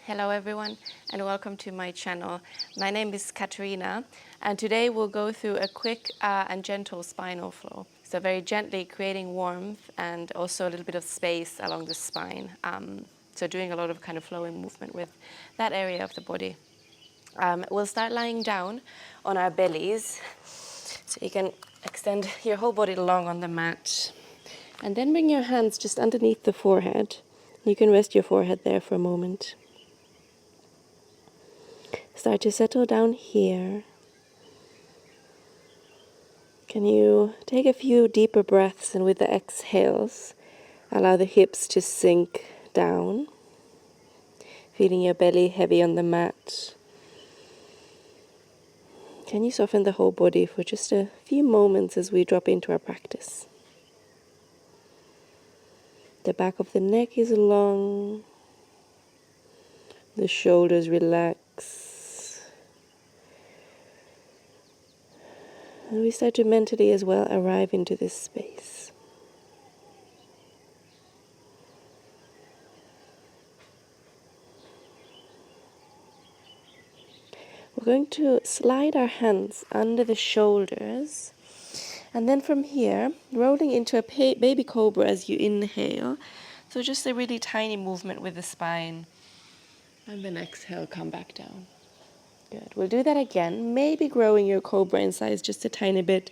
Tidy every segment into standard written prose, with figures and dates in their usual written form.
Hello everyone and welcome to my channel. My name is Katariina and today we'll go through a quick and gentle spinal flow. So very gently creating warmth and also a little bit of space along the spine. So doing a lot of kind of flowing movement with that area of the body. We'll start lying down on our bellies. So you can extend your whole body long on the mat. And then bring your hands just underneath the forehead. You can rest your forehead there for a moment. Start to settle down here. Can you take a few deeper breaths, and with the exhales, allow the hips to sink down, feeling your belly heavy on the mat. Can you soften the whole body for just a few moments as we drop into our practice? The back of the neck is long, the shoulders relax. And we start to mentally as well arrive into this space. We're going to slide our hands under the shoulders, and then from here, rolling into a baby cobra as you inhale. So just a really tiny movement with the spine, and then exhale, come back down. Good. We'll do that again, maybe growing your cobra in size just a tiny bit.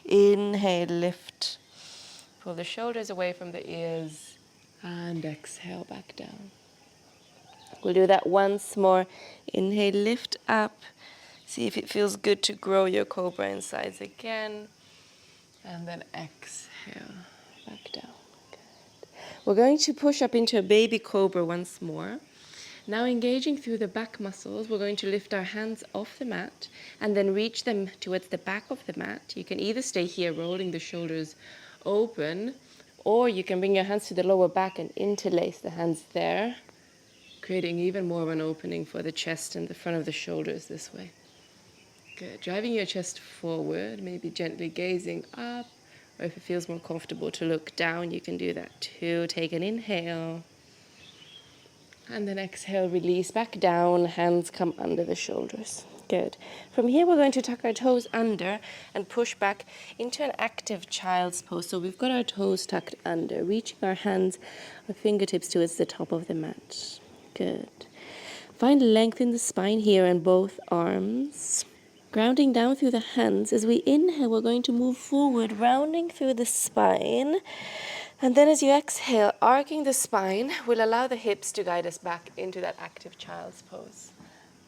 Inhale, lift. Pull the shoulders away from the ears, and exhale, back down. We'll do that once more. Inhale, lift up. See if it feels good to grow your cobra in size again. And then exhale, back down. Good. We're going to push up into a baby cobra once more. Now engaging through the back muscles, we're going to lift our hands off the mat and then reach them towards the back of the mat. You can either stay here rolling the shoulders open, or you can bring your hands to the lower back and interlace the hands there, creating even more of an opening for the chest and the front of the shoulders this way. Good. Driving your chest forward, maybe gently gazing up, or if it feels more comfortable to look down, you can do that too. Take an inhale. And then exhale, release back down, hands come under the shoulders. Good. From here, we're going to tuck our toes under and push back into an active child's pose. So we've got our toes tucked under, reaching our hands or fingertips towards the top of the mat. Good. Find length in the spine here in both arms. Grounding down through the hands. As we inhale, we're going to move forward, rounding through the spine. And then as you exhale, arcing the spine will allow the hips to guide us back into that active child's pose.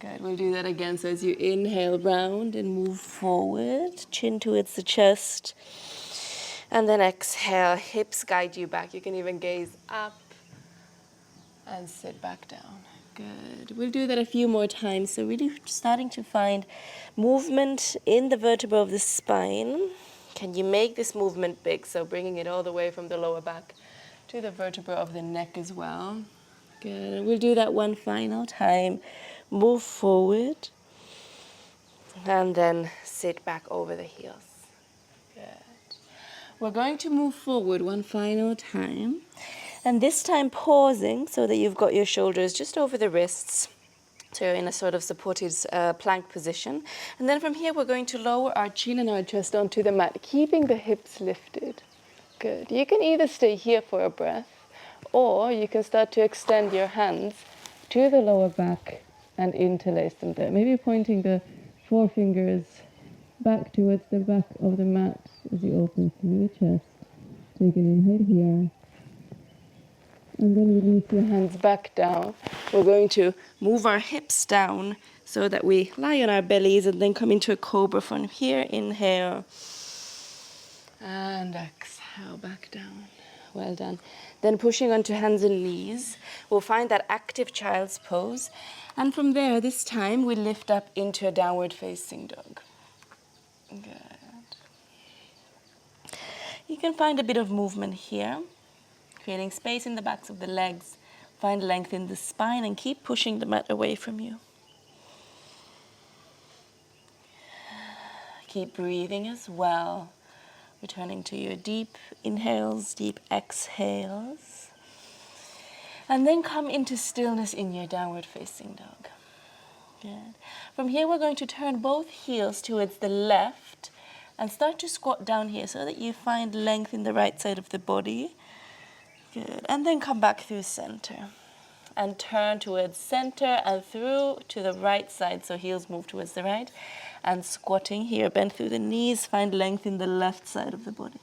Good, we'll do that again. So as you inhale, round and move forward, chin towards the chest. And then exhale, hips guide you back. You can even gaze up and sit back down. Good. We'll do that a few more times. So really starting to find movement in the vertebra of the spine. Can you make this movement big? So bringing it all the way from the lower back to the vertebra of the neck as well. Good. And we'll do that one final time. Move forward. And then sit back over the heels. Good. We're going to move forward one final time. And this time pausing so that you've got your shoulders just over the wrists. So you're in a sort of supported plank position. And then from here, we're going to lower our chin and our chest onto the mat, keeping the hips lifted. Good. You can either stay here for a breath, or you can start to extend your hands to the lower back and interlace them there. Maybe pointing the forefingers back towards the back of the mat as you open through the chest. Take an inhale here. And then release your hands back down. We're going to move our hips down so that we lie on our bellies and then come into a cobra from here. Inhale. And exhale back down. Well done. Then pushing onto hands and knees. We'll find that active child's pose. And from there, this time, we lift up into a downward facing dog. Good. You can find a bit of movement here. Creating space in the backs of the legs. Find length in the spine and keep pushing the mat away from you. Keep breathing as well. Returning to your deep inhales, deep exhales. And then come into stillness in your downward facing dog. Good. From here, we're going to turn both heels towards the left and start to squat down here so that you find length in the right side of the body. Good. And then come back through center and turn towards center and through to the right side. So heels move towards the right and squatting here. Bend through the knees, find length in the left side of the body.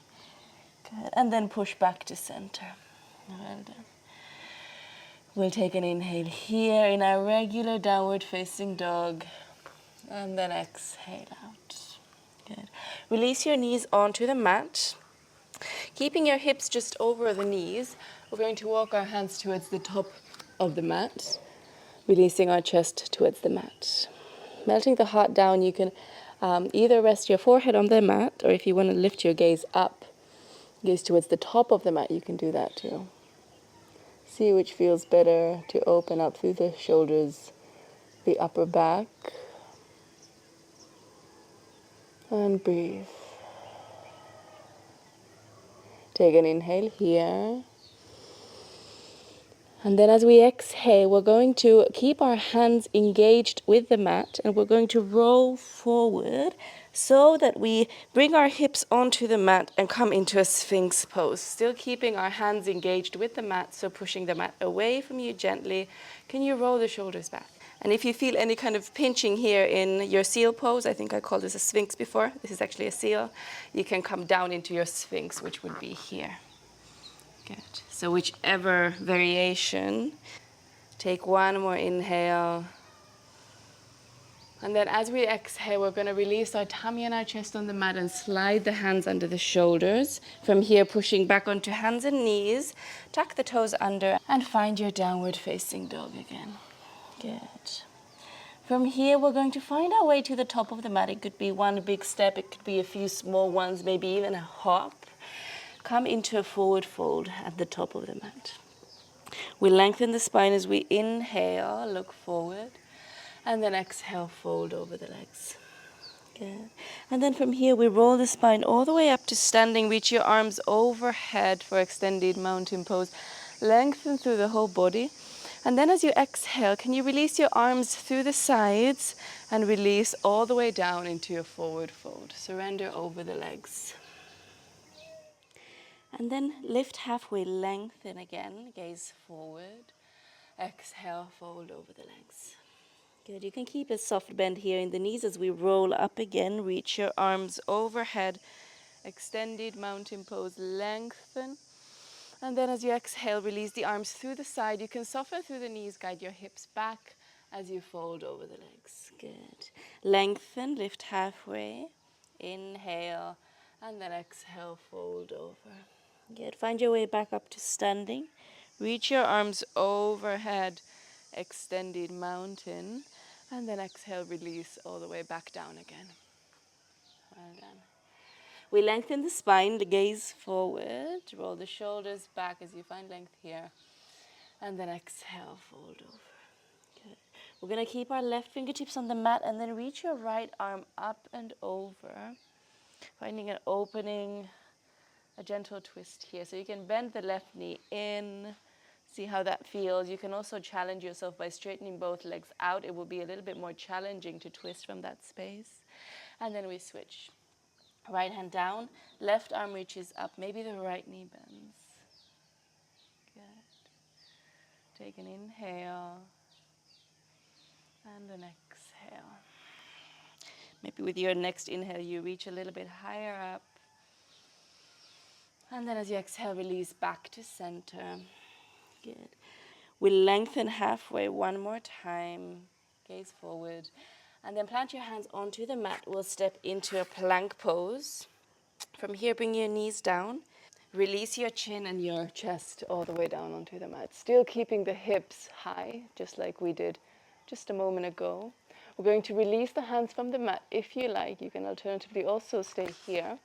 Good. And then push back to center. Well done. We'll take an inhale here in our regular downward facing dog. And then exhale out. Good. Release your knees onto the mat. Keeping your hips just over the knees, we're going to walk our hands towards the top of the mat, releasing our chest towards the mat. Melting the heart down, you can either rest your forehead on the mat, or if you want to lift your gaze up, gaze towards the top of the mat, you can do that too. See which feels better to open up through the shoulders, the upper back. And breathe. Take an inhale here. And then as we exhale, we're going to keep our hands engaged with the mat and we're going to roll forward so that we bring our hips onto the mat and come into a sphinx pose. Still keeping our hands engaged with the mat, so pushing the mat away from you gently. Can you roll the shoulders back? And if you feel any kind of pinching here in your seal pose, I think I called this a sphinx before, this is actually a seal, you can come down into your sphinx, which would be here. Good. So whichever variation, take one more inhale. And then as we exhale, we're going to release our tummy and our chest on the mat and slide the hands under the shoulders. From here, pushing back onto hands and knees, tuck the toes under and find your downward facing dog again. Good. From here, we're going to find our way to the top of the mat. It could be one big step, it could be a few small ones, maybe even a hop. Come into a forward fold at the top of the mat. We lengthen the spine as we inhale, look forward, and then exhale, fold over the legs. Good. And then from here, we roll the spine all the way up to standing. Reach your arms overhead for extended mountain pose. Lengthen through the whole body. And then as you exhale, can you release your arms through the sides and release all the way down into your forward fold. Surrender over the legs. And then lift halfway, lengthen again, gaze forward. Exhale, fold over the legs. Good, you can keep a soft bend here in the knees as we roll up again. Reach your arms overhead, extended mountain pose, lengthen. And then as you exhale, release the arms through the side. You can soften through the knees, guide your hips back as you fold over the legs. Good. Lengthen, lift halfway, inhale, and then exhale, fold over. Good. Find your way back up to standing. Reach your arms overhead, extended mountain, and then exhale, release all the way back down again. Well done. We lengthen the spine, the gaze forward, roll the shoulders back as you find length here, and then exhale, fold over. Good. We're going to keep our left fingertips on the mat and then reach your right arm up and over, finding an opening, a gentle twist here. So you can bend the left knee in, see how that feels. You can also challenge yourself by straightening both legs out. It will be a little bit more challenging to twist from that space. And then we switch. Right hand down, left arm reaches up. Maybe the right knee bends. Good. Take an inhale and an exhale. Maybe with your next inhale, you reach a little bit higher up. And then as you exhale, release back to center. Good. We lengthen halfway one more time. Gaze forward. And then plant your hands onto the mat. We'll step into a plank pose. From here, bring your knees down. Release your chin and your chest all the way down onto the mat. Still keeping the hips high, just like we did just a moment ago. We're going to release the hands from the mat. If you like, you can alternatively also stay here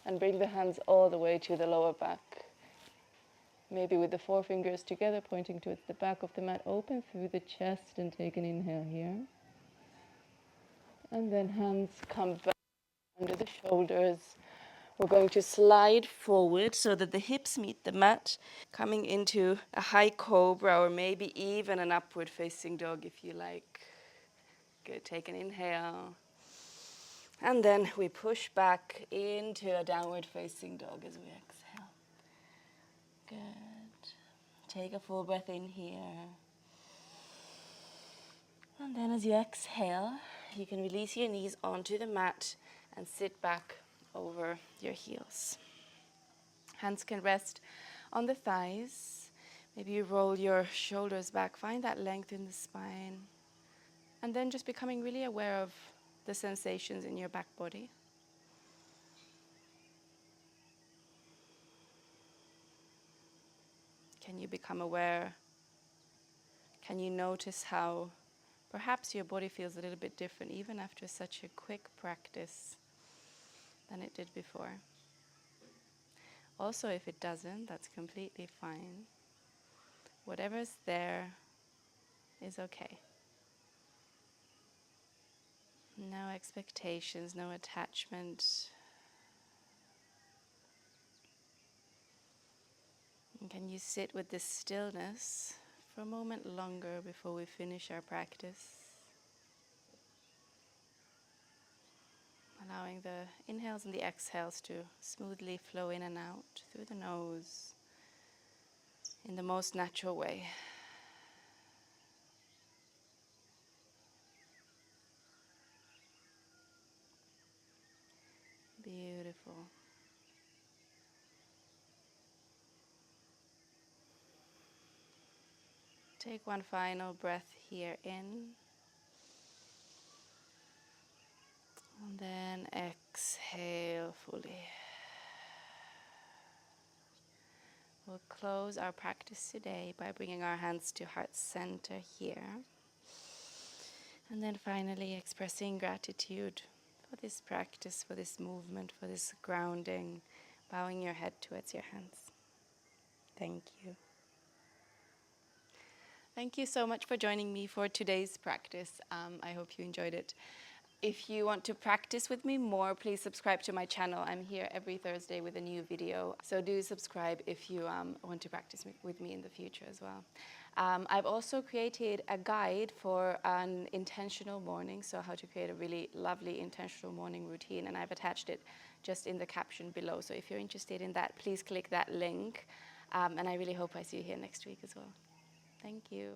and bring the hands all the way to the lower back. Maybe with the forefingers together, pointing towards the back of the mat. Open through the chest and take an inhale here. And then hands come back under the shoulders. We're going to slide forward so that the hips meet the mat, coming into a high cobra or maybe even an upward facing dog if you like. Good, take an inhale. And then we push back into a downward facing dog as we exhale. Good. Take a full breath in here. And then as you exhale, you can release your knees onto the mat and sit back over your heels. Hands can rest on the thighs. Maybe you roll your shoulders back. Find that length in the spine. And then just becoming really aware of the sensations in your back body. Can you become aware? Can you notice how perhaps your body feels a little bit different even after such a quick practice than it did before? Also, if it doesn't, that's completely fine. Whatever's there is okay. No expectations, no attachment. And can you sit with this stillness for a moment longer before we finish our practice? Allowing the inhales and the exhales to smoothly flow in and out through the nose in the most natural way. Beautiful. Take one final breath here in. And then exhale fully. We'll close our practice today by bringing our hands to heart center here. And then finally expressing gratitude for this practice, for this movement, for this grounding, bowing your head towards your hands. Thank you. Thank you so much for joining me for today's practice. I hope you enjoyed it. If you want to practice with me more, please subscribe to my channel. I'm here every Thursday with a new video. So do subscribe if you want to practice with me in the future as well. I've also created a guide for an intentional morning, so how to create a really lovely intentional morning routine, and I've attached it just in the caption below. So if you're interested in that, please click that link. And I really hope I see you here next week as well. Thank you.